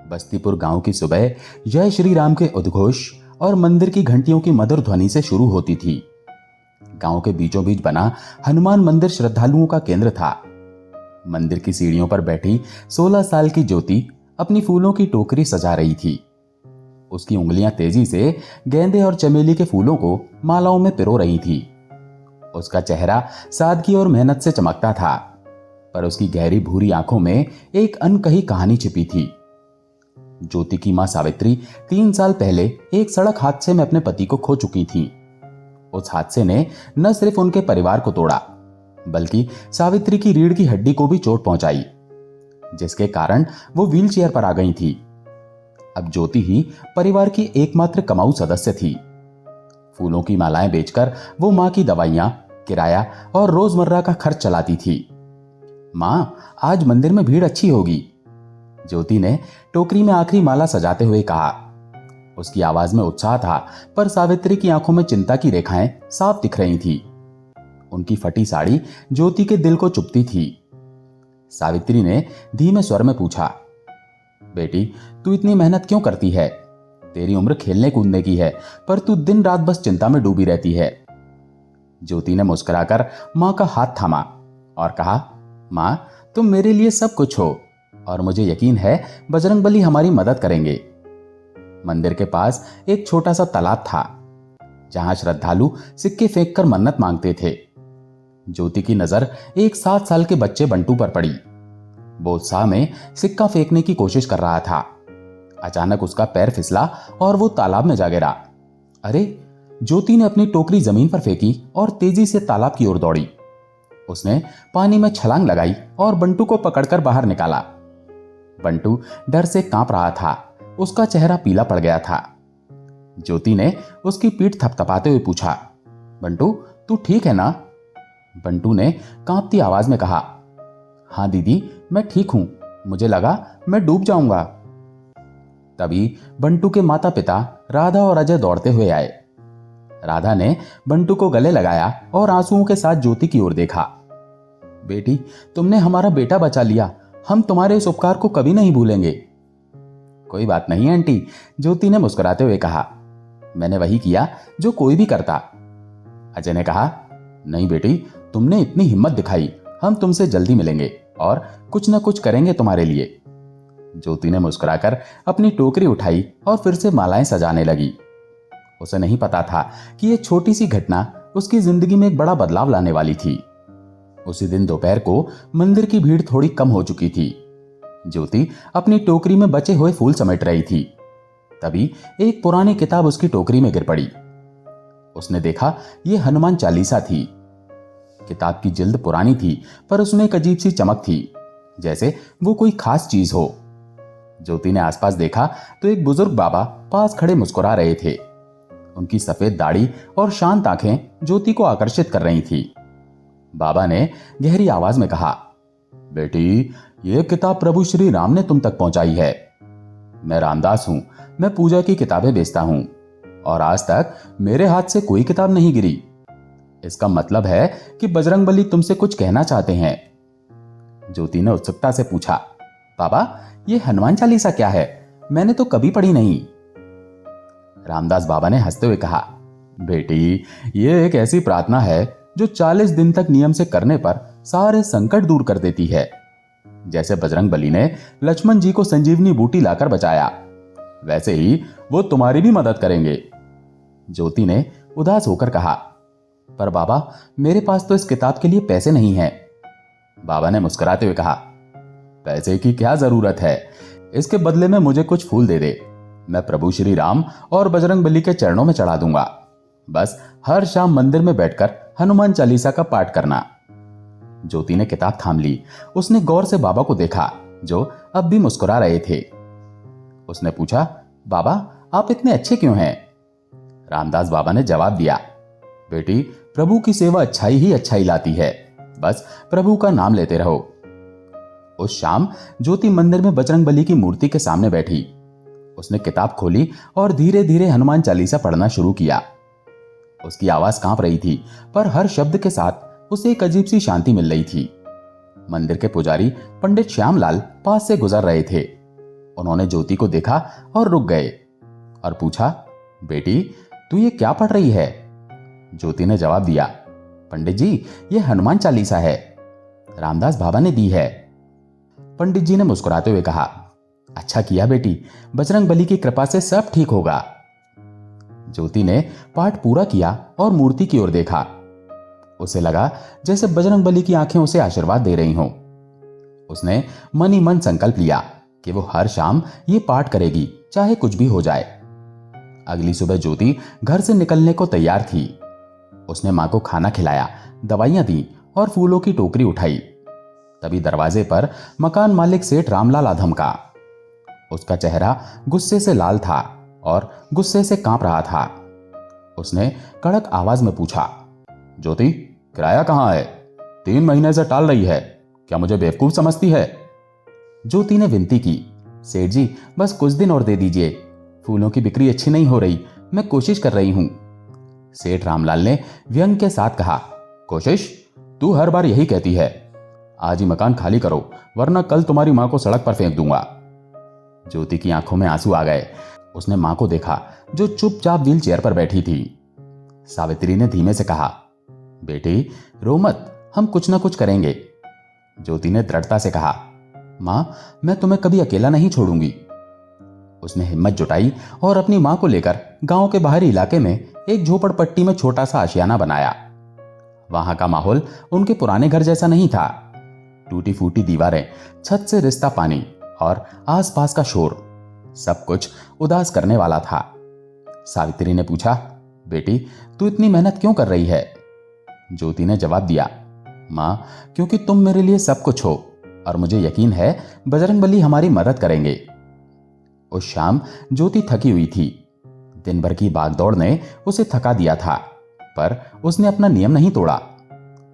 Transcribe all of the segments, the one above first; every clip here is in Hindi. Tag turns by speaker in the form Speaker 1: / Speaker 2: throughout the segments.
Speaker 1: बस्तीपुर गांव की सुबह जय श्री राम के उद्घोष और मंदिर की घंटियों की मधुर ध्वनि से शुरू होती थी। गांव के बीचों बीच बना हनुमान मंदिर श्रद्धालुओं का केंद्र था। मंदिर की सीढ़ियों पर बैठी 16 साल की ज्योति अपनी फूलों की टोकरी सजा रही थी। उसकी उंगलियां तेजी से गेंदे और चमेली के फूलों को मालाओं में पिरो रही थी। उसका चेहरा सादगी और मेहनत से चमकता था, पर उसकी गहरी भूरी आंखों में एक अनकही कहानी छिपी थी। ज्योति की मां सावित्री 3 साल पहले एक सड़क हादसे में अपने पति को खो चुकी थी। उस हादसे ने न सिर्फ उनके परिवार को तोड़ा, बल्कि सावित्री की रीढ़ की हड्डी को भी चोट पहुंचाई, जिसके कारण वो व्हीलचेयर पर आ गई थी। अब ज्योति ही परिवार की एकमात्र कमाऊ सदस्य थी। फूलों की मालाएं बेचकर वो मां की दवाइयां, किराया और रोजमर्रा का खर्च चलाती थी। मां, आज मंदिर में भीड़ अच्छी होगी, ज्योति ने टोकरी में आखिरी माला सजाते हुए कहा। उसकी आवाज में उत्साह था, पर सावित्री की आंखों में चिंता की रेखाएं साफ दिख रही थी। उनकी फटी साड़ी ज्योति के दिल को चुभती थी। सावित्री ने धीमे स्वर में पूछा, बेटी, तू इतनी मेहनत क्यों करती है? तेरी उम्र खेलने कूदने की है, पर तू दिन रात बस चिंता में डूबी रहती है। ज्योति ने मुस्कुराकर मां का हाथ थामा और कहा, मां, तुम मेरे लिए सब कुछ हो और मुझे यकीन है बजरंगबली हमारी मदद करेंगे। मंदिर के पास एक छोटा सा तालाब था, जहां श्रद्धालु सिक्के फेंककर मन्नत मांगते थे। ज्योति की नजर एक 7 साल के बच्चे बंटू पर पड़ी। वो उत्साह में सिक्का फेंकने की कोशिश कर रहा था। अचानक उसका पैर फिसला और वो तालाब में जा गिरा। अरे! ज्योति ने अपनी टोकरी जमीन पर फेंकी और तेजी से तालाब की ओर दौड़ी। उसने पानी में छलांग लगाई और बंटू को पकड़कर बाहर निकाला। बंटू डर से कांप रहा था। उसका चेहरा पीला पड़ गया था। ज्योति ने उसकी पीठ थपथपाते हुए पूछा, बंटू, तू ठीक है ना? बंटू ने कांपती आवाज में कहा, हाँ दीदी, मैं ठीक हूं, मुझे लगा मैं डूब जाऊंगा। तभी बंटू के माता पिता राधा और अजय दौड़ते हुए आए। राधा ने बंटू को गले लगाया और आंसुओं के साथ ज्योति की ओर देखा। बेटी, तुमने हमारा बेटा बचा लिया, हम तुम्हारे इस उपकार को कभी नहीं भूलेंगे। कोई बात नहीं आंटी, ज्योति ने मुस्कुराते हुए कहा, मैंने वही किया जो कोई भी करता। अजय ने कहा, नहीं बेटी, तुमने इतनी हिम्मत दिखाई, हम तुमसे जल्दी मिलेंगे और कुछ न कुछ करेंगे तुम्हारे लिए। ज्योति ने मुस्कुराकर अपनी टोकरी उठाई और फिर से मालाएं सजाने लगी। उसे नहीं पता था कि यह छोटी सी घटना उसकी जिंदगी में एक बड़ा बदलाव लाने वाली थी। उसी दिन दोपहर को मंदिर की भीड़ थोड़ी कम हो चुकी थी। ज्योति अपनी टोकरी में बचे हुए फूल समेट रही थी। तभी एक पुरानी किताब उसकी टोकरी में गिर पड़ी। उसने देखा यह हनुमान चालीसा थी। किताब की जिल्द पुरानी थी, पर उसमें एक अजीब सी चमक थी, जैसे वो कोई खास चीज हो। ज्योति ने आसपास देखा तो एक बुजुर्ग बाबा पास खड़े मुस्कुरा रहे थे। उनकी सफेद दाढ़ी और शांत आंखें ज्योति को आकर्षित कर रही थी। बाबा ने गहरी आवाज में कहा, बेटी, यह किताब प्रभु श्री राम ने तुम तक पहुंचाई है। मैं रामदास हूं, मैं पूजा की किताबें बेचता हूं और आज तक मेरे हाथ से कोई किताब नहीं गिरी। इसका मतलब है कि बजरंगबली तुमसे कुछ कहना चाहते हैं। ज्योति ने उत्सुकता से पूछा, बाबा, यह हनुमान चालीसा क्या है? मैंने तो कभी पढ़ी नहीं। रामदास बाबा ने हंसते हुए कहा, बेटी, यह एक ऐसी प्रार्थना है जो 40 दिन तक नियम से करने पर सारे संकट दूर कर देती है। जैसे बजरंगबली ने लक्ष्मण जी को संजीवनी बूटी लाकर बचाया, वैसे ही वो तुम्हारी भी मदद करेंगे। ज्योति ने उदास होकर कहा, पर बाबा, मेरे पास तो इस किताब के लिए पैसे नहीं हैं। बाबा ने मुस्कुराते हुए कहा, पैसे की क्या जरूरत है? इसके बदले में मुझे कुछ फूल दे दे, मैं प्रभु श्री राम और बजरंगबली के चरणों में चढ़ा दूंगा। बस हर शाम मंदिर में बैठकर हनुमान चालीसा का पाठ करना। ज्योति ने किताब थाम ली। उसने गौर से बाबा को देखा, जो अब भी मुस्कुरा रहे थे। उसने पूछा, बाबा, आप इतने अच्छे क्यों हैं? रामदास बाबा ने जवाब दिया, बेटी, प्रभु की सेवा अच्छाई ही अच्छाई लाती है, बस प्रभु का नाम लेते रहो। उस शाम ज्योति मंदिर में बजरंगबली की मूर्ति के सामने बैठी। उसने किताब खोली और धीरे धीरे हनुमान चालीसा पढ़ना शुरू किया। उसकी आवाज कांप रही थी, पर हर शब्द के साथ उसे एक अजीब सी शांति मिल रही थी। मंदिर के पुजारी पंडित श्यामलाल पास से गुजर रहे थे। उन्होंने ज्योति को देखा और रुक गए और पूछा, बेटी तू ये क्या पढ़ रही है? ज्योति ने जवाब दिया, पंडित जी ये हनुमान चालीसा है, रामदास बाबा ने दी है। पंडित जी ने मुस्कुराते हुए कहा, अच्छा किया बेटी, बजरंग बली की कृपा से सब ठीक होगा। ज्योति ने पाठ पूरा किया और मूर्ति की ओर देखा। उसे लगा जैसे बजरंग बली की आंखें उसे आशीर्वाद दे रही हों। उसने मन ही मन संकल्प लिया कि वो हर शाम ये पाठ करेगी, चाहे कुछ भी हो जाए। अगली सुबह ज्योति घर से निकलने को तैयार थी। उसने मां को खाना खिलाया, दवाइयां दी और फूलों की टोकरी उठाई। तभी दरवाजे पर मकान मालिक सेठ रामलाल आधम का। उसका चेहरा गुस्से से लाल था और गुस्से से कांप रहा था। उसने कड़क आवाज में पूछा, ज्योति किराया कहां है? 3 महीने से टाल रही है, क्या मुझे बेवकूफ समझती है? ज्योति ने विनती की, सेठ जी बस कुछ दिन और दे दीजिए, फूलों की बिक्री अच्छी नहीं हो रही, मैं कोशिश कर रही हूं। सेठ रामलाल ने व्यंग के साथ कहा, कोशिश? तू हर बार यही कहती है, आज ही मकान खाली करो वरना कल तुम्हारी मां को सड़क पर फेंक दूंगा। ज्योति की आंखों में आंसू आ गए। उसने मां को देखा जो चुपचाप व्हील चेयर पर बैठी थी। सावित्री ने धीमे से कहा, बेटी रो मत, हम कुछ ना कुछ करेंगे। ज्योति ने दृढ़ता से कहा, मां मैं तुम्हें कभी अकेला नहीं छोड़ूंगी। उसने हिम्मत जुटाई और अपनी मां को लेकर गांव के बाहरी इलाके में एक झोपड़पट्टी में छोटा सा आशियाना बनाया। वहां का माहौल उनके पुराने घर जैसा नहीं था। टूटी फूटी दीवारें, छत से रिश्ता पानी और आसपास का शोर, सब कुछ उदास करने वाला था। सावित्री ने पूछा, बेटी तू इतनी मेहनत क्यों कर रही है? ज्योति ने जवाब दिया, मां क्योंकि तुम मेरे लिए सब कुछ हो और मुझे यकीन है बजरंगबली हमारी मदद करेंगे। उस शाम ज्योति थकी हुई थी। दिन भर की भागदौड़ ने उसे थका दिया था, पर उसने अपना नियम नहीं तोड़ा।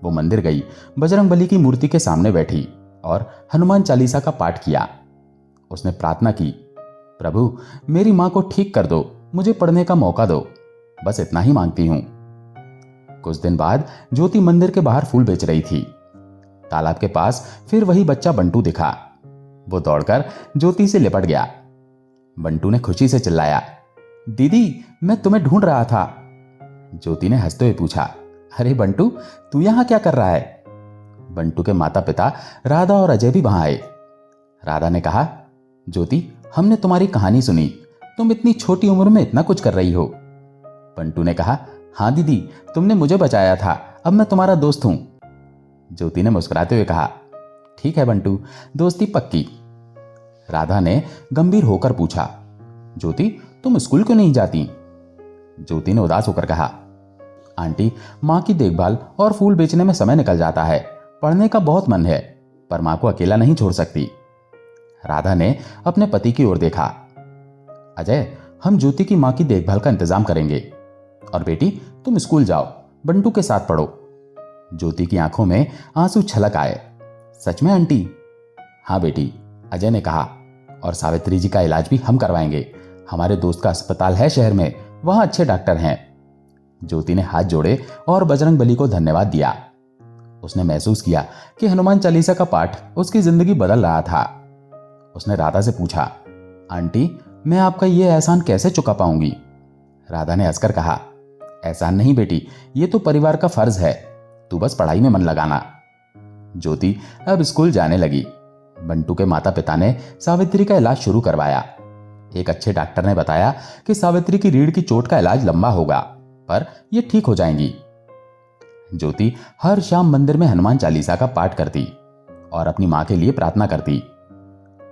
Speaker 1: वो मंदिर गई, बजरंगबली की मूर्ति के सामने बैठी और हनुमान चालीसा का पाठ किया। उसने प्रार्थना की, प्रभु मेरी मां को ठीक कर दो, मुझे पढ़ने का मौका दो, बस इतना ही मांगती हूं। कुछ दिन बाद ज्योति मंदिर के बाहर फूल बेच रही थी। तालाब के पास फिर वही बच्चा बंटू दिखा। वो दौड़कर ज्योति से लिपट गया। बंटू ने खुशी से चिल्लाया, दीदी मैं तुम्हें ढूंढ रहा था। ज्योति ने हंसते हुए पूछा, अरे बंटू तू यहां क्या कर रहा है? बंटू के माता पिता राधा और अजय भी वहां आए। राधा ने कहा, ज्योति हमने तुम्हारी कहानी सुनी, तुम इतनी छोटी उम्र में इतना कुछ कर रही हो। बंटू ने कहा, हाँ दीदी तुमने मुझे बचाया था, अब मैं तुम्हारा दोस्त हूं। ज्योति ने मुस्कुराते हुए कहा, ठीक है बंटू, दोस्ती पक्की। राधा ने गंभीर होकर पूछा, ज्योति तुम स्कूल क्यों नहीं जाती? ज्योति ने उदास होकर कहा, आंटी मां की देखभाल और फूल बेचने में समय निकल जाता है, पढ़ने का बहुत मन है पर मां को अकेला नहीं छोड़ सकती। राधा ने अपने पति की ओर देखा, अजय हम ज्योति की मां की देखभाल का इंतजाम करेंगे और बेटी तुम स्कूल जाओ, बंटू के साथ पढ़ो। ज्योति की आंखों में आंसू छलक आए। सच में आंटी? हाँ बेटी, अजय ने कहा, और सावित्री जी का इलाज भी हम करवाएंगे। हमारे दोस्त का अस्पताल है शहर में, वहां अच्छे डॉक्टर हैं। ज्योति ने हाथ जोड़े और बजरंगबली को धन्यवाद दिया। उसने महसूस किया कि हनुमान चालीसा का पाठ उसकी जिंदगी बदल रहा था। उसने राधा से पूछा, आंटी मैं आपका यह एहसान कैसे चुका पाऊंगी? राधा ने हंसकर कहा, एहसान नहीं बेटी, ये तो परिवार का फर्ज है, तू बस पढ़ाई में मन लगाना। ज्योति अब स्कूल जाने लगी। बंटू के माता पिता ने सावित्री का इलाज शुरू करवाया। एक अच्छे डॉक्टर ने बताया कि सावित्री की रीढ़ की चोट का इलाज लंबा होगा, पर यह ठीक हो जाएंगी। ज्योति हर शाम मंदिर में हनुमान चालीसा का पाठ करती और अपनी मां के लिए प्रार्थना करती।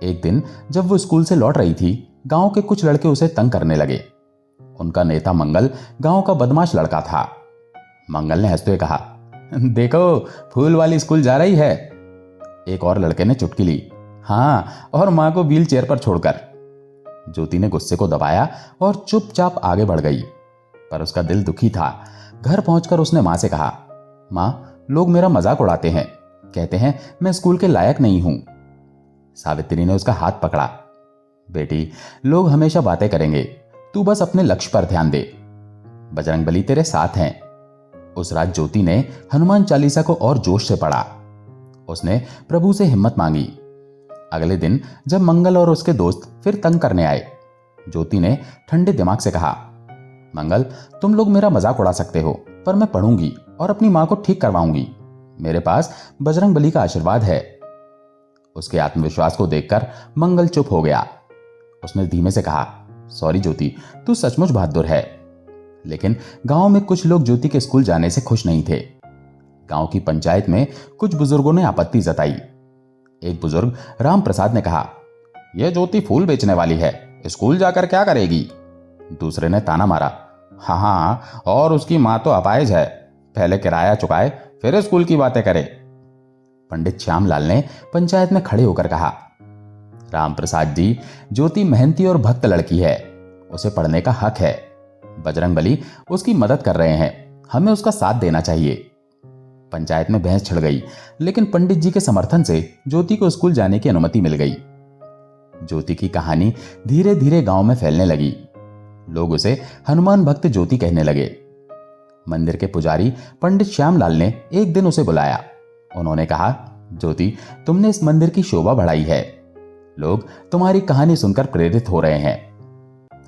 Speaker 1: एक दिन जब वो स्कूल से लौट रही थी, गांव के कुछ लड़के उसे तंग करने लगे। उनका नेता मंगल गांव का बदमाश लड़का था। मंगल ने हंसते हुए कहा, देखो फूल वाली स्कूल जा रही है। एक और लड़के ने चुटकी ली, हाँ और मां को व्हील चेयर पर छोड़कर। ज्योति ने गुस्से को दबाया और चुपचाप आगे बढ़ गई, पर उसका दिल दुखी था। घर पहुंचकर उसने मां से कहा, मां लोग मेरा मजाक उड़ाते हैं, कहते हैं मैं स्कूल के लायक नहीं हूं। सावित्री ने उसका हाथ पकड़ा, बेटी लोग हमेशा बातें करेंगे, तू बस अपने लक्ष्य पर ध्यान दे, बजरंगबली तेरे साथ हैं। उस रात ज्योति ने हनुमान चालीसा को और जोश से पढ़ा। उसने प्रभु से हिम्मत मांगी, अगले दिन जब मंगल और उसके दोस्त फिर तंग करने आए, ज्योति ने ठंडे दिमाग से कहा, मंगल, तुम लोग मेरा मजाक उड़ा सकते हो, पर मैं पढ़ूंगी और अपनी मां को ठीक करवाऊंगी। मेरे पास बजरंग बली का आशीर्वाद है। उसके आत्मविश्वास को देखकर मंगल चुप हो गया। उसने धीमे से कहा, सॉरी ज्योति, तू सचमुच बहादुर है। लेकिन गांव में कुछ लोग ज्योति के स्कूल जाने से खुश नहीं थे। गांव की पंचायत में कुछ बुजुर्गों ने आपत्ति जताई। एक बुजुर्ग राम प्रसाद ने कहा, यह ज्योति फूल बेचने वाली है, स्कूल जाकर क्या करेगी। दूसरे ने ताना मारा, हाँ, और उसकी मां तो अपाहिज है, पहले किराया चुकाए फिर स्कूल की बातें करे। पंडित श्यामलाल ने पंचायत में खड़े होकर कहा, राम प्रसाद जी, ज्योति मेहनती और भक्त लड़की है, उसे पढ़ने का हक है। बजरंग बली उसकी मदद कर रहे हैं, हमें उसका साथ देना चाहिए। पंचायत में बहस छिड़ गई, लेकिन पंडित जी के समर्थन से ज्योति को स्कूल जाने की अनुमति मिल गई। ज्योति की कहानी धीरे धीरे गांव में फैलने लगी। लोग उसे हनुमान भक्त ज्योति कहने लगे। मंदिर के पुजारी पंडित श्यामलाल ने एक दिन उसे बुलाया। उन्होंने कहा, ज्योति, तुमने इस मंदिर की शोभा बढ़ाई है। लोग तुम्हारी कहानी सुनकर प्रेरित हो रहे हैं।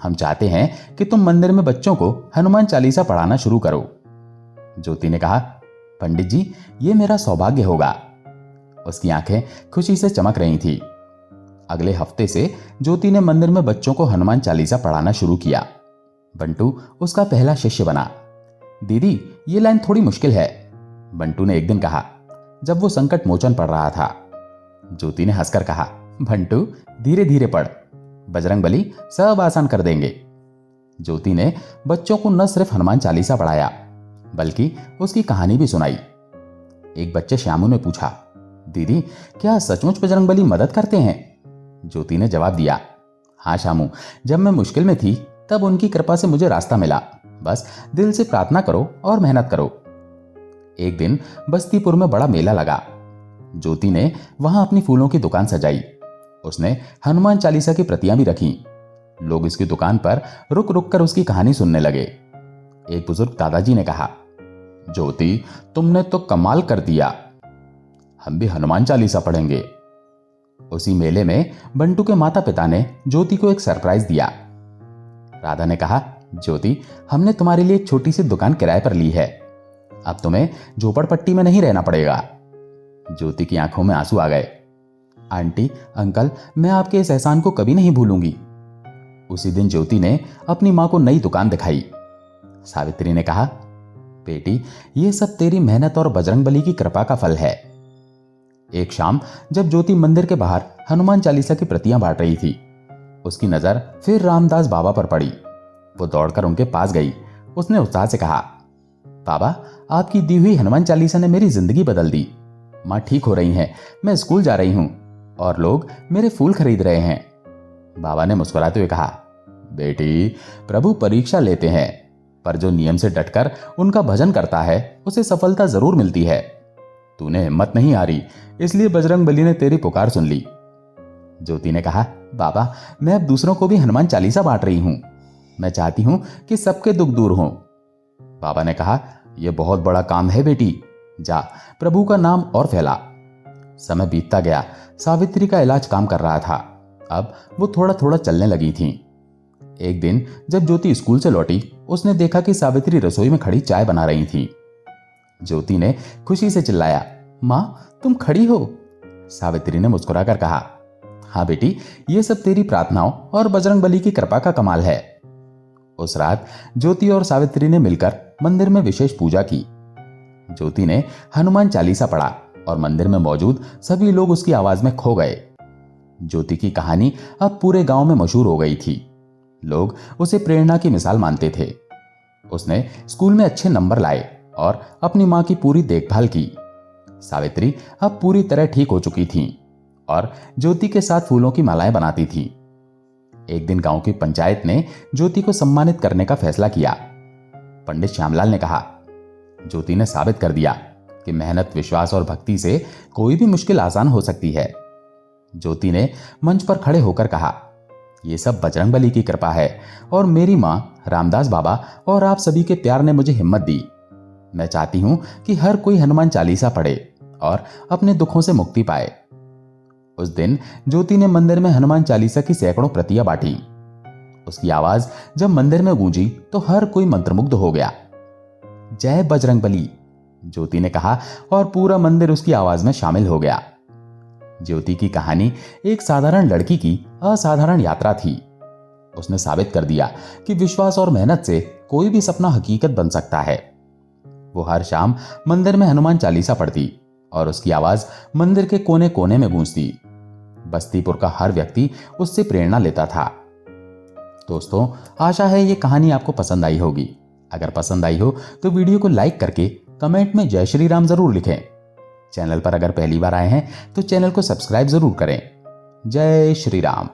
Speaker 1: हम चाहते हैं कि तुम मंदिर में बच्चों को हनुमान चालीसा पढ़ाना शुरू करो। ज्योति ने कहा, पंडित जी, ये मेरा सौभाग्य होगा। उसकी आंखें खुशी से चमक रही थी। अगले हफ्ते से ज्योति ने मंदिर में बच्चों को हनुमान चालीसा पढ़ाना शुरू किया। बंटू उसका पहला शिष्य बना। दीदी, ये लाइन थोड़ी मुश्किल है, बंटू ने एक दिन कहा जब वो संकट मोचन पढ़ रहा था। ज्योति ने हंसकर कहा, बंटू, धीरे धीरे पढ़, बजरंग बली सब आसान कर देंगे। ज्योति ने बच्चों को न सिर्फ हनुमान चालीसा पढ़ाया, बल्कि उसकी कहानी भी सुनाई। एक बच्चे श्यामू ने पूछा, दीदी, क्या सचमुच बजरंग बली मदद करते हैं? ज्योति ने जवाब दिया, हाँ श्यामू, जब मैं मुश्किल में थी तब उनकी कृपा से मुझे रास्ता मिला। बस दिल से प्रार्थना करो और मेहनत करो। एक दिन बस्तीपुर में बड़ा मेला लगा। ज्योति ने वहां अपनी फूलों की दुकान सजाई। उसने हनुमान चालीसा की प्रतियां भी रखी। लोग इसकी दुकान पर रुक रुक कर उसकी कहानी सुनने लगे। एक बुजुर्ग दादाजी ने कहा, ज्योति, तुमने तो कमाल कर दिया, हम भी हनुमान चालीसा पढ़ेंगे। उसी मेले में बंटू के माता पिता ने ज्योति को एक सरप्राइज दिया। राधा ने कहा, ज्योति, हमने तुम्हारे लिए एक छोटी सी दुकान किराए पर ली है, अब तुम्हें झोपड़पट्टी में नहीं रहना पड़ेगा। ज्योति की आंखों में आंसू आ गए। आंटी, अंकल, मैं आपके इस एहसान को कभी नहीं भूलूंगी। उसी दिन ज्योति ने अपनी मां को नई दुकान दिखाई। सावित्री ने कहा, बेटी, ये सब तेरी मेहनत और बजरंग बली की कृपा का फल है। एक शाम जब ज्योति मंदिर के बाहर हनुमान चालीसा की प्रतियां बांट रही थी, उसकी नजर फिर रामदास बाबा पर पड़ी। वो दौड़कर उनके पास गई। उसने उत्साह से कहा, बाबा, आपकी दी हुई हनुमान चालीसा ने मेरी जिंदगी बदल दी। मां ठीक हो रही हैं, मैं स्कूल जा रही हूं और लोग मेरे फूल खरीद रहे हैं। बाबा ने मुस्कुराते हुए कहा, बेटी, प्रभु परीक्षा लेते हैं, पर जो नियम से डटकर उनका भजन करता है उसे सफलता जरूर मिलती है। तूने हिम्मत नहीं हारी, इसलिए बजरंग बली ने तेरी पुकार सुन ली। ज्योति ने कहा, बाबा, मैं अब दूसरों को भी हनुमान चालीसा बांट रही हूं। मैं चाहती हूं कि सबके दुख दूर हों। बाबा ने कहा, यह बहुत बड़ा काम है बेटी, जा प्रभु का नाम और फैला। समय बीतता गया। सावित्री का इलाज काम कर रहा था। अब वो थोड़ा थोड़ा चलने लगी थी। एक दिन जब ज्योति स्कूल से लौटी, उसने देखा कि सावित्री रसोई में खड़ी चाय बना रही थी। ज्योति ने खुशी से चिल्लाया, मां, तुम खड़ी हो? सावित्री ने मुस्कुराकर कहा, हाँ बेटी, ये सब तेरी प्रार्थनाओं और बजरंग बली की कृपा का कमाल है। उस रात ज्योति और सावित्री ने मिलकर मंदिर में विशेष पूजा की। ज्योति ने हनुमान चालीसा पढ़ा और मंदिर में मौजूद सभी लोग उसकी आवाज में खो गए। ज्योति की कहानी अब पूरे गांव में मशहूर हो गई थी। लोग उसे प्रेरणा की मिसाल मानते थे। उसने स्कूल में अच्छे नंबर लाए और अपनी मां की पूरी देखभाल की। सावित्री अब पूरी तरह ठीक हो चुकी थी और ज्योति के साथ फूलों की मालाएं बनाती थी। एक दिन गांव की पंचायत ने ज्योति को सम्मानित करने का फैसला किया। पंडित श्यामलाल ने कहा, ज्योति ने साबित कर दिया कि मेहनत, विश्वास और भक्ति से कोई भी मुश्किल आसान हो सकती है। ज्योति ने मंच पर खड़े होकर कहा, यह सब बजरंग बली की कृपा है और मेरी मां, रामदास बाबा और आप सभी के प्यार ने मुझे हिम्मत दी। मैं चाहती हूं कि हर कोई हनुमान चालीसा पढ़े और अपने दुखों से मुक्ति पाए। उस दिन ज्योति ने मंदिर में हनुमान चालीसा की सैकड़ों प्रतियां बांटी। उसकी आवाज जब मंदिर में गूंजी तो हर कोई मंत्रमुग्ध हो गया। जय बजरंगबली, ज्योति ने कहा और पूरा मंदिर उसकी आवाज में शामिल हो गया। ज्योति की कहानी एक साधारण लड़की की असाधारण यात्रा थी। उसने साबित कर दिया कि विश्वास और मेहनत से कोई भी सपना हकीकत बन सकता है। वो हर शाम मंदिर में हनुमान चालीसा पढ़ती और उसकी आवाज मंदिर के कोने कोने में गूंजती। बस्तीपुर का हर व्यक्ति उससे प्रेरणा लेता था। दोस्तों, आशा है ये कहानी आपको पसंद आई होगी। अगर पसंद आई हो तो वीडियो को लाइक करके कमेंट में जय श्री राम जरूर लिखें। चैनल पर अगर पहली बार आए हैं तो चैनल को सब्सक्राइब जरूर करें। जय श्री राम।